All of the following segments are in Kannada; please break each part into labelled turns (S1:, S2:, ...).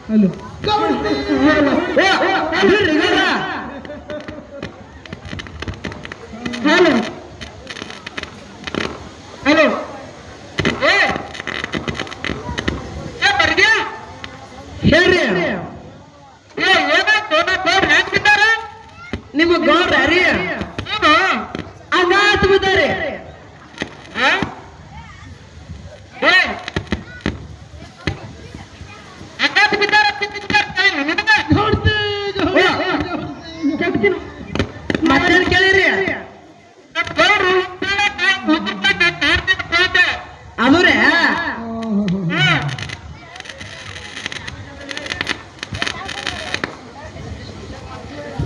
S1: ಹಲೋ
S2: ಹಲೋ ಹಲೋ ಹೇಳ್ರಿ ನಿಮ್ಮ ಗೌಡ್ರ ಹರಿ ಅಗಾತ್ ಬಿದ್ದಾರೆ ಮತ್ತೇನ್ ಕೇಳಿರಿ ಅದುರೇ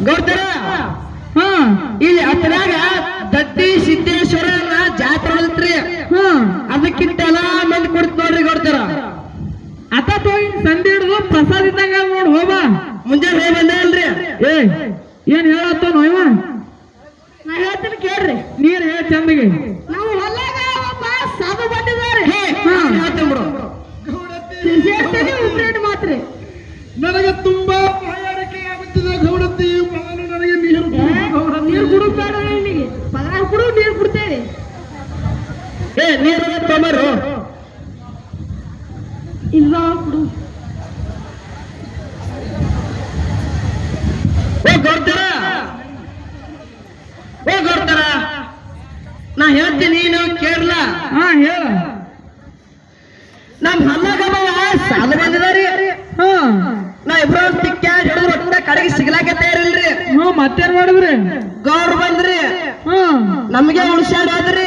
S2: ಗೌಡ್ತರ ಇಲ್ಲಿ ಹತ್ತನಾಗ ದಟ್ಟಿ ಸಿದ್ದೇಶ್ವರನ ಜಾತ್ರೆ ಹೊಲ್ತ್ರಿ ಅದಕ್ಕಿಂತೆಲ್ಲ ಮಂದಿ ಕೊಡ್ತ ನೋಡ್ರಿ ಗೌಡ್ತರ
S1: ಅತ ಹೋಗಿ ಸಂಧಿ ಹಿಡಿದು ಪ್ರಸಾದ ಇದ್ದಂಗ ನೋಡ್ ಹೋಗ
S2: ಮುಂಜಾನೆ ಹೋಗಿ ಬಂದೇ ಅಲ್ರಿ
S1: ಏನ್ ಹೇಳತ್ತ ನೋಯ್ವ
S2: ನಾ ಹೇಳ್ತೀನಿ ಕೇಳ್ರಿ
S1: ನೀರ್ ಹೇಳ ಚಂದಿಗೆ
S2: ನಾವು ಹೊಲ್ಲಾಗ ಒಬ್ಬ ಸಾಧು ಬಂದಿದ್ದಾರೆ ಮಾತ್ರ
S1: ನನಗೆ ತುಂಬಾ ಬಾಯಾರಿಕೆ ಆಗುತ್ತಿದೆ ಗೌಡತಿ ಮೊದಲು ನನಗೆ ನೀರು
S2: ನೀರು ಕುಡಿಬೇಡ ನಿನಗೆ ಪಗಾರ ಕೊಡು ನೀರು ಕುಡ್ತೇವೆ
S1: ನೀರು ತೊಂಬರು
S2: ಇಲ್ಲ ಕುಡು
S1: ಗೌಡ್ತರ ನಾ ಹೇಳ್ತೀನಿ ನೀನು ಕೇಳಲ್ಲ ಹೇಳ
S2: ನಮ್ ಹಲ್ಲಗವ ಸಾಲು ಬಂದಿದಾರಿ ನಾ ಇಬ್ರು ತಿಕ್ಕ ಹಿಡಿದ್ರು ಒಟ್ಟ ಕಡೆಗೆ ಸಿಗ್ಲಾಕತ್ತೇರಿಲ್ರಿ
S1: ಮತ್ತೇನ್ ಮಾಡಿದ್ರಿ
S2: ಗೌಡ್ರು ಬಂದ್ರಿ ನಮಗೆ ಉಳ್ಸ್ಯಾಡ್ರಿ